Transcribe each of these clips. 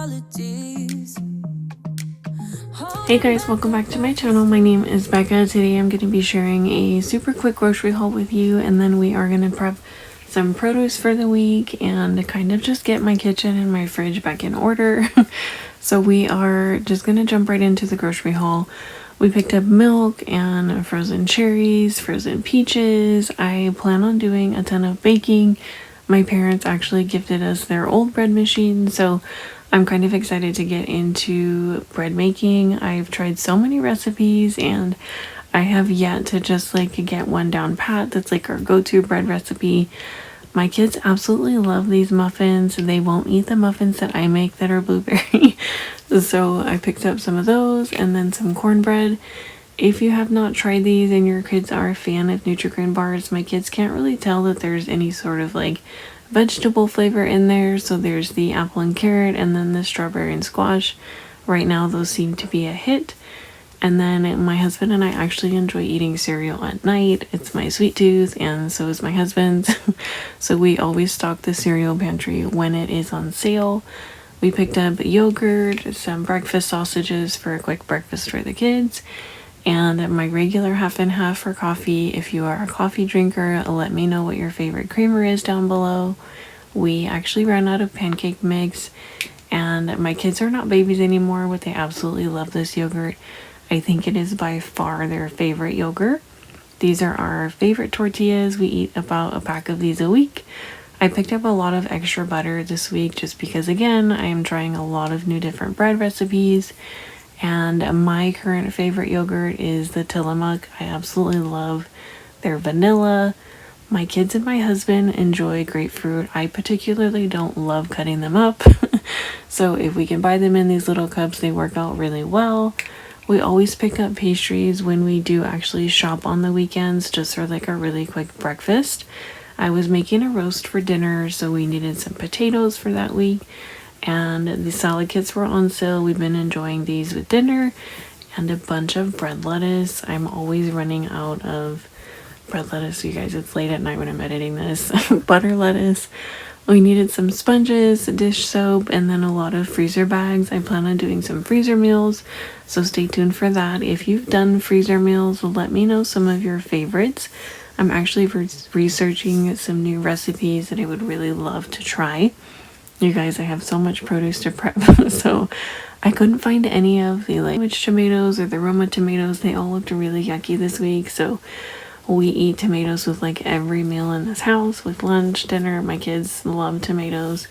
apologies. Hey guys, welcome back to my channel. My name is Becca. Today I'm going to be sharing a super quick grocery haul with you, and then we are going to prep some produce for the week and kind of just get my kitchen and my fridge back in order. So we are just going to jump right into the grocery haul. We picked up milk and frozen cherries, frozen peaches. I plan on doing a ton of baking. My parents actually gifted us their old bread machine, so I'm kind of excited to get into bread making. I've tried so many recipes and I have yet to just like get one down pat that's like our go-to bread recipe. My kids absolutely love these muffins. They won't eat the muffins that I make that are blueberry. So I picked up some of those and then some cornbread. If you have not tried these and your kids are a fan of Nutri-Grain bars, my kids can't really tell that there's any sort of like vegetable flavor in there. So there's the apple and carrot and then the strawberry and squash. Right now those seem to be a hit. And then my husband and I actually enjoy eating cereal at night. It's my sweet tooth and so is my husband's. So we always stock the cereal pantry when it is on sale. We picked up yogurt, some breakfast sausages for a quick breakfast for the kids, and my regular half and half for coffee. If you are a coffee drinker, let me know what your favorite creamer is down below. We actually ran out of pancake mix, and my kids are not babies anymore, but they absolutely love this yogurt. I think it is by far their favorite yogurt. These are our favorite tortillas. We eat about a pack of these a week. I picked up a lot of extra butter this week just because, again, I am trying a lot of new different bread recipes. And my current favorite yogurt is the Tillamook. I absolutely love their vanilla. My kids and my husband enjoy grapefruit. I particularly don't love cutting them up. So if we can buy them in these little cups, they work out really well. We always pick up pastries when we do actually shop on the weekends, just for like a really quick breakfast. I was making a roast for dinner, so we needed some potatoes for that week. And the salad kits were on sale. We've been enjoying these with dinner, and a bunch of bread lettuce. I'm always running out of bread lettuce, you guys. It's late at night when I'm editing this. Butter lettuce. We needed some sponges, dish soap, and then a lot of freezer bags. I plan on doing some freezer meals, so stay tuned for that. If you've done freezer meals, let me know some of your favorites. I'm actually researching some new recipes that I would really love to try. You guys, I have so much produce to prep, so I couldn't find any of the sandwich tomatoes or the Roma tomatoes. They all looked really yucky this week, so we eat tomatoes with like every meal in this house, with lunch, dinner. My kids love tomatoes,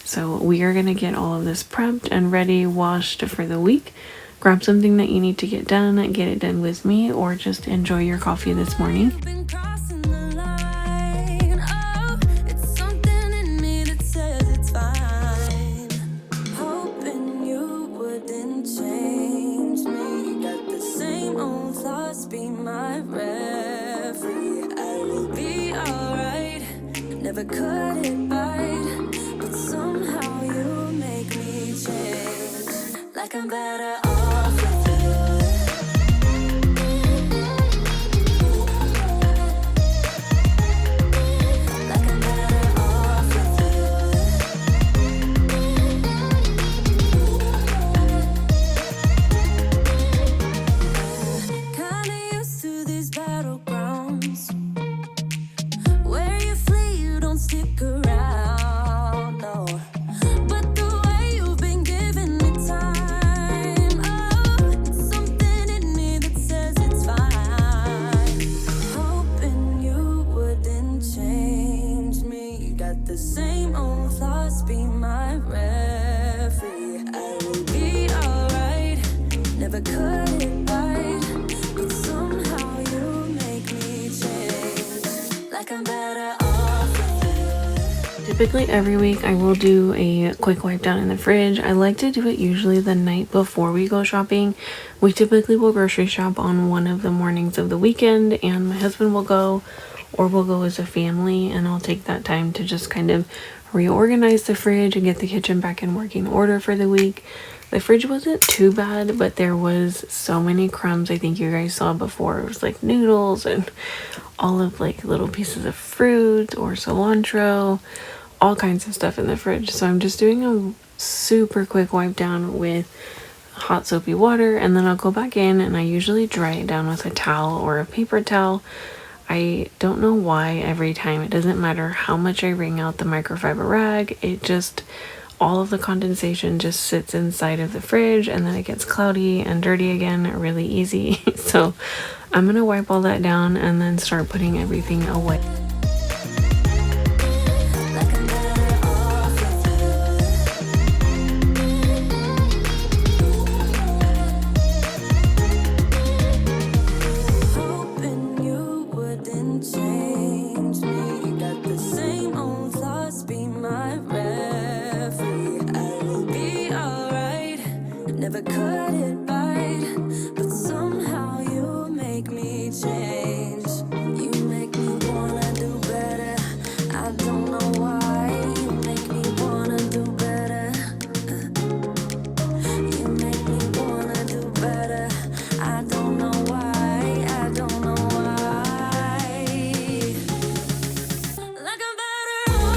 so we are going to get all of this prepped and ready, washed for the week. Grab something that you need to get done, get it done with me, or just enjoy your coffee this morning. Never could it bite, but somehow you make me change. Like I'm better off with you. Like I'm better off with you. Kinda used to these battlegrounds. Stick around, no. But the way you've been giving me time, oh, it's something in me that says it's fine. Hoping you wouldn't change me. You got the same old thoughts, be my referee. I will be alright, never could it bite, but somehow you make me change. Like I'm better off. Typically every week I will do a quick wipe down in the fridge. I like to do it usually the night before we go shopping. We typically will grocery shop on one of the mornings of the weekend, and my husband will go, or we'll go as a family, and I'll take that time to just kind of reorganize the fridge and get the kitchen back in working order for the week. The fridge wasn't too bad, but there was so many crumbs. I think you guys saw before. It was like noodles and all of like little pieces of fruit or cilantro. all kinds of stuff in the fridge. So I'm just doing a super quick wipe down with hot soapy water, and then I'll go back in and I usually dry it down with a towel or a paper towel. I don't know why every time, it doesn't matter how much I wring out the microfiber rag, it just, all of the condensation just sits inside of the fridge, and then it gets cloudy and dirty again really easy. So I'm gonna wipe all that down and then start putting everything away. Never cut it right, but somehow you make me change. You make me wanna do better. I don't know why. You make me wanna do better. You make me wanna do better. I don't know why. I don't know why. Like I'm better off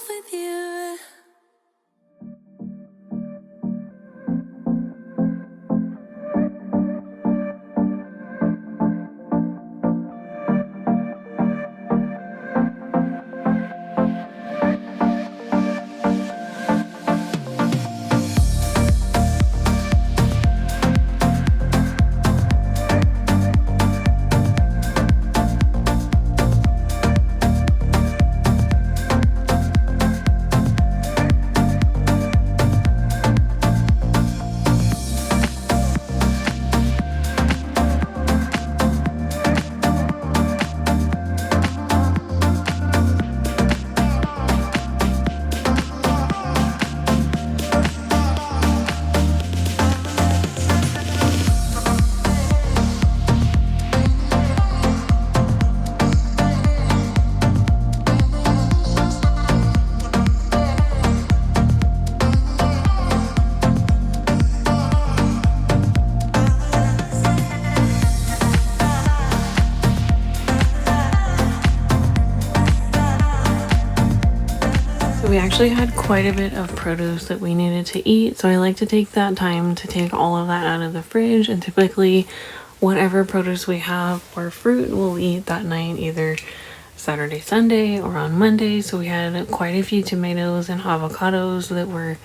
with you. We actually had quite a bit of produce that we needed to eat, so I like to take that time to take all of that out of the fridge, and typically whatever produce we have or fruit we'll eat that night, either Saturday, Sunday, or on Monday. So we had quite a few tomatoes and avocados that were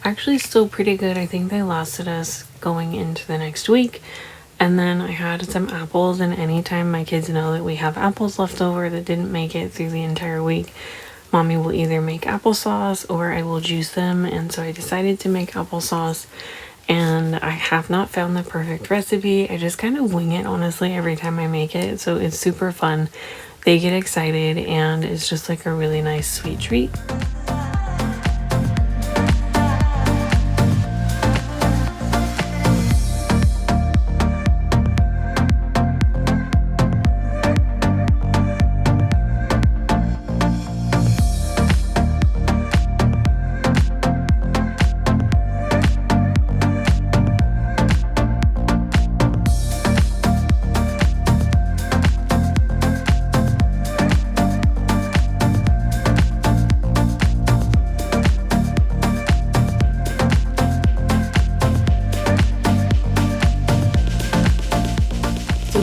actually still pretty good. I think they lasted us going into the next week. And then I had some apples, and anytime my kids know that we have apples left over that didn't make it through the entire week, Mommy will either make applesauce or I will juice them. And so I decided to make applesauce, and I have not found the perfect recipe. I just kind of wing it, honestly, every time I make it. So it's super fun. They get excited, and it's just like a really nice sweet treat.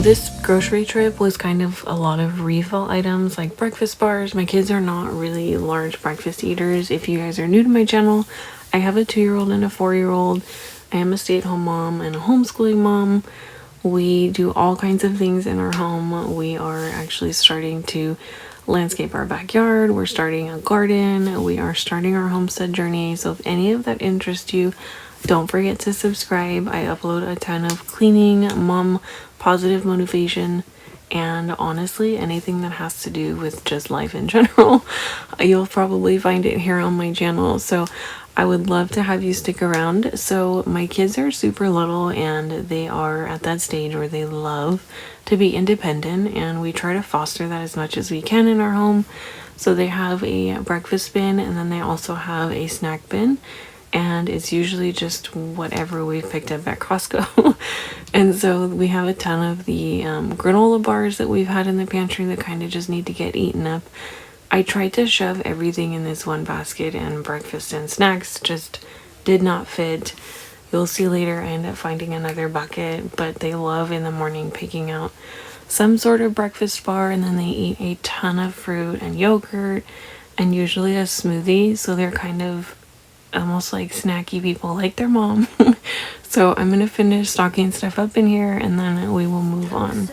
This grocery trip was kind of a lot of refill items like breakfast bars. My kids are not really large breakfast eaters. If you guys are new to my channel, I have a 2-year-old and a 4-year-old. I am a stay-at-home mom and a homeschooling mom. We do all kinds of things in our home. We are actually starting to landscape our backyard. We're starting a garden. We are starting our homestead journey. So if any of that interests you, don't forget to subscribe. I upload a ton of cleaning, mom, positive motivation, and honestly anything that has to do with just life in general. You'll probably find it here on my channel, so I would love to have you stick around. So my kids are super little and they are at that stage where they love to be independent, and we try to foster that as much as we can in our home. So they have a breakfast bin, and then they also have a snack bin, and it's usually just whatever we've picked up at Costco. And so we have a ton of the granola bars that we've had in the pantry that kind of just need to get eaten up. I tried to shove everything in this one basket, and breakfast and snacks just did not fit. You'll see later I end up finding another bucket, but they love in the morning picking out some sort of breakfast bar, and then they eat a ton of fruit and yogurt and usually a smoothie. So they're kind of almost like snacky people like their mom. So I'm gonna finish stocking stuff up in here and then we will move on.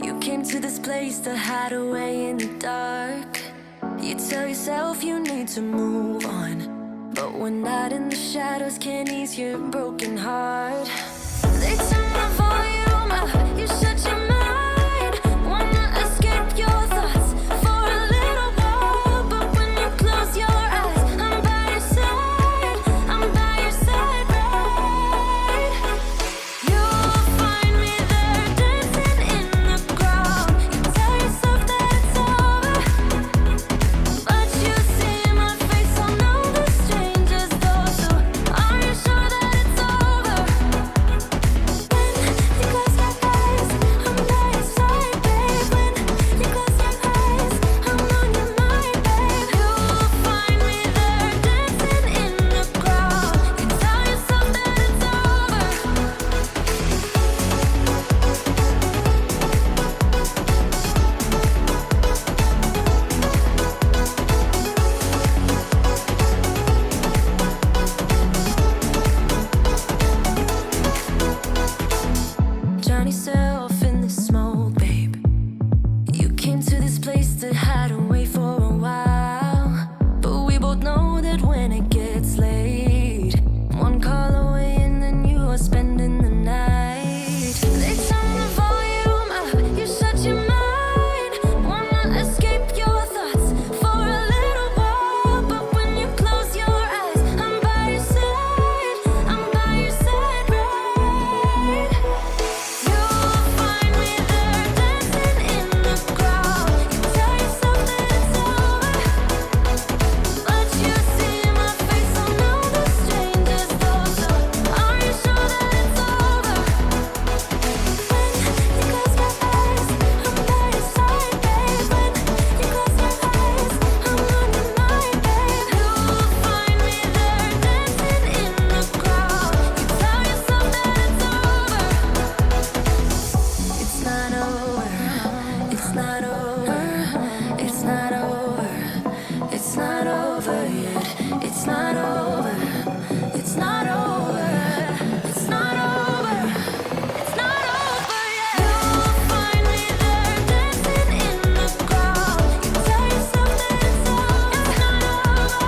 You came to this place to hide away in the dark. You tell yourself you need to move on, but one night in the shadows can't ease your broken heart. They turn the volume up, you shut your mind. Wanna escape your thoughts for a little while, but when you close your eyes, I'm by your side, I'm by your side, right? You'll find me there dancing in the crowd. You tell yourself that it's over, but you see my face on all the strangers though. So are you sure that it's over? When you close your eyes, I'm by your side, babe. When you close your eyes, I'm on your mind, babe. You'll find me there dancing in the crowd. You tell yourself that it's over. Drown yourself in the smoke, babe. You came to this place to hide away for a while, but we both know that when it gets late, one call away and then you are spending the night. They turn the volume up, you shut your mind. Wanna escape your thoughts for a little while, but when you close your eyes, I'm by your side, I'm by your side, right? You'll find me there dancing in the crowd. You tell yourself that it's over, but you see my face on all the strangers though. So are you sure that it's over? When you close your eyes, I'm by your side, babe. When you close your eyes, I'm on your mind, babe. You'll find me there dancing in the crowd. You tell yourself that it's over. It's not over. It's not over. It's not over. It's not over yet. It's not over. It's not over. It's not over. It's not over yet. You'll find me there dancing in the crowd. You tell yourself that it's over. It's not over,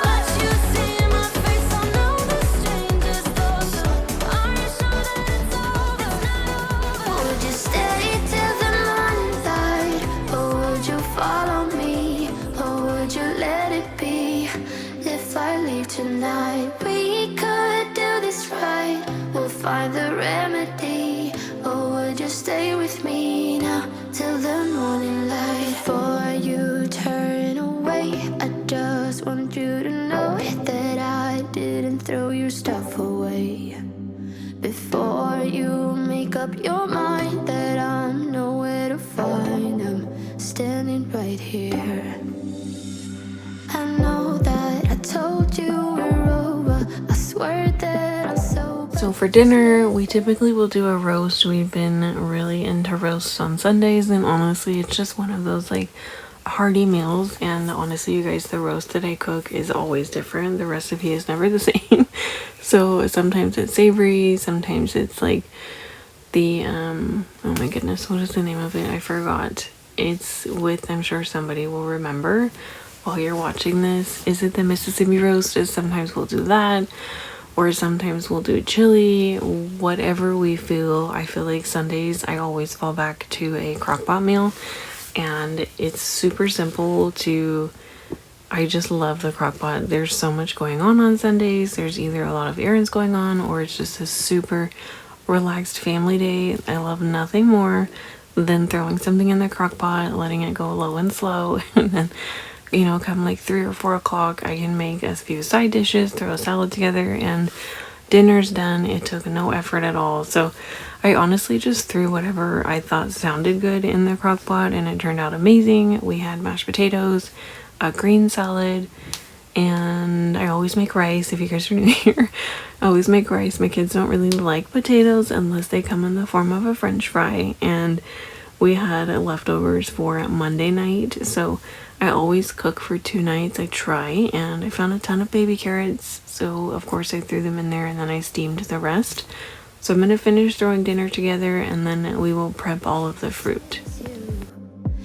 but you see my face on all the strangers though. So are you sure that it's over? It's not over. Would you stay till the morning light, or would you follow me, or would you let it be? If I leave tonight, we could do this right. We'll find the remedy. Or would you stay with me now till the morning light? Before you turn away, I just want you to know that I didn't throw your stuff away. Before you make up your mind that I'm nowhere to find, I'm standing right here. I know that I told you we're over. I swear that I'm so. So for dinner, we typically will do a roast. We've been really into roasts on Sundays, and honestly, it's just one of those like hearty meals. And honestly, you guys, the roast that I cook is always different. The recipe is never the same. So sometimes it's savory, sometimes it's like the oh my goodness, what is the name of it? I forgot. It's with, I'm sure somebody will remember while you're watching this. Is it the Mississippi roast? Sometimes we'll do that. or sometimes we'll do chili, whatever we feel. I feel like Sundays I always fall back to a crock-pot meal, and it's super simple to. I just love the crock-pot. There's so much going on Sundays. There's either a lot of errands going on, or it's just a super relaxed family day. I love nothing more than throwing something in the crock-pot, letting it go low and slow, and then, you know, come like 3 or 4 o'clock, I can make a few side dishes, throw a salad together, and dinner's done. It took no effort at all. So I honestly just threw whatever I thought sounded good in the crock pot, and it turned out amazing. We had mashed potatoes, a green salad, and I always make rice. If you guys are new here, I always make rice. My kids don't really like potatoes unless they come in the form of a french fry, and we had leftovers for Monday night, so I always cook for 2 nights. I try, and I found a ton of baby carrots, so of course I threw them in there, and then I steamed the rest. So I'm gonna finish throwing dinner together, and then we will prep all of the fruit.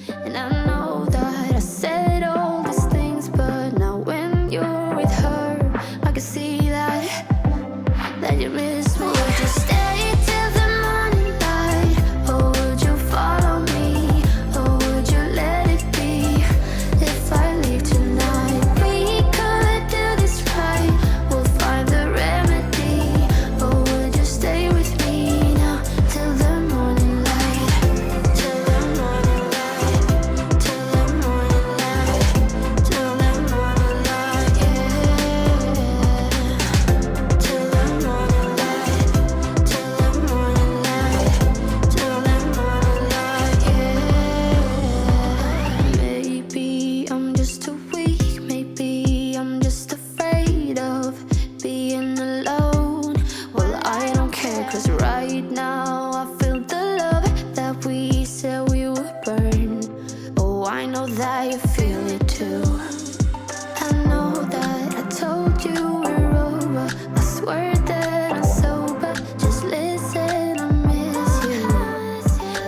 And I know that I said all these things, but now when you're with her, I can see that you miss me. Would you stay till the morning light, or would you follow me, or would you let it be? If I leave tonight, we could do this right. We'll find the remedy, or would you stay with me now till the morning light? Till the morning light, till the morning light, till the morning light, yeah. Till the morning light, till the morning light, till the morning light, yeah. Maybe I'm just too weak, maybe I'm just afraid of being alone. Well, I don't care, 'cause right now I feel the love that we said we would burn. Oh, I know that you feel it too. I know that I told you we're over. I swear that I'm sober. Just listen, I miss you.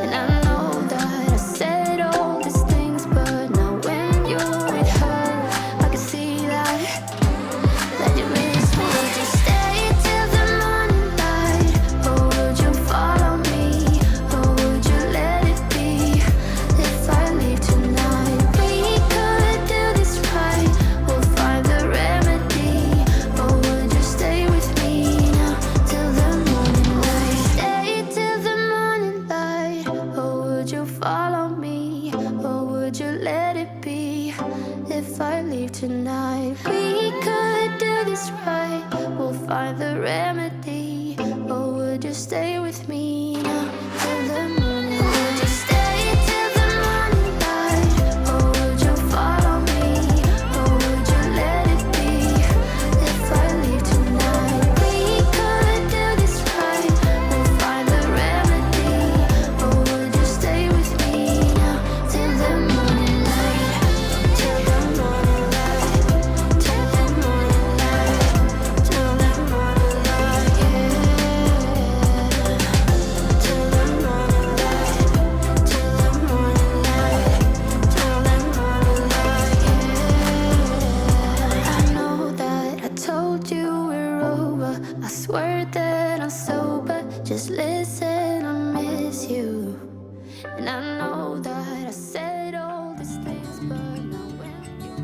And I know that I said all these things, but now when you're with her, I can see that you miss me. Would you stay till the morning light, or would you follow me, or would you let it be? If I leave tonight, we could do this right. We'll find the remedy, or would you stay with me now till the morning light? Stay till the morning light, or would you follow me, or would you let it be? If I leave tonight, we could do this right. We'll find the remedy, or would you stay with me now till the morning light? Would you stay till the morning light, or would you follow me, or would you let it be? If I leave tonight, we could do this right. We'll find the remedy, or would you stay with me now till the morning light? Till the morning light, till the morning light, till the morning light, yeah. Till the morning light, till the morning light, till the morning light, yeah. I know that I told you we're over. I swear that I'm sober. Just listen, I miss you. And I know that I said all these things, but now when you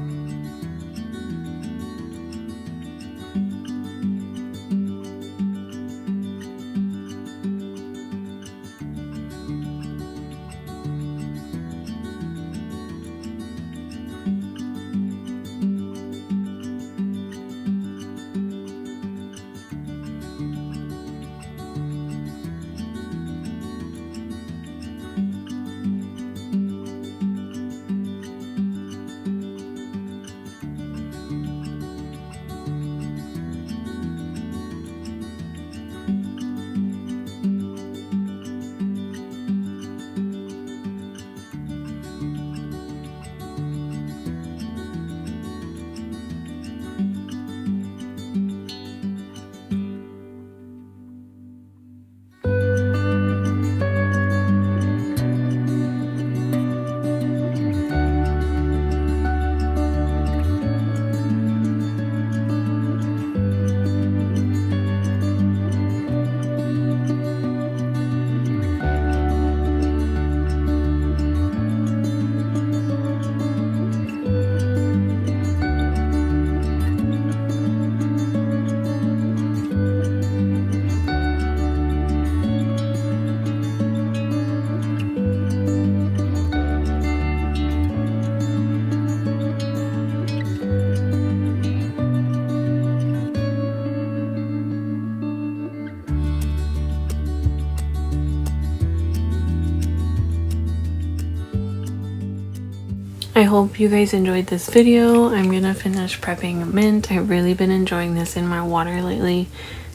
I hope you guys enjoyed this video. I'm gonna finish prepping mint. I've really been enjoying this in my water lately.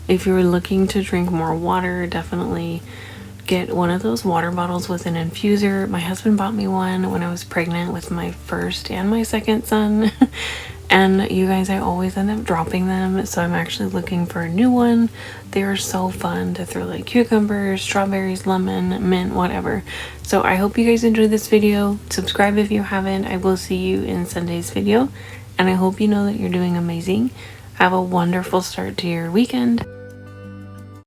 If you're looking to drink more water, definitely get one of those water bottles with an infuser. My husband bought me one when I was pregnant with my first and my second son. And you guys, I always end up dropping them, so I'm actually looking for a new one. They are so fun to throw like cucumbers, strawberries, lemon, mint, whatever. So I hope you guys enjoyed this video. Subscribe if you haven't. I will see you in Sunday's video, and I hope you know that you're doing amazing. Have a wonderful start to your weekend.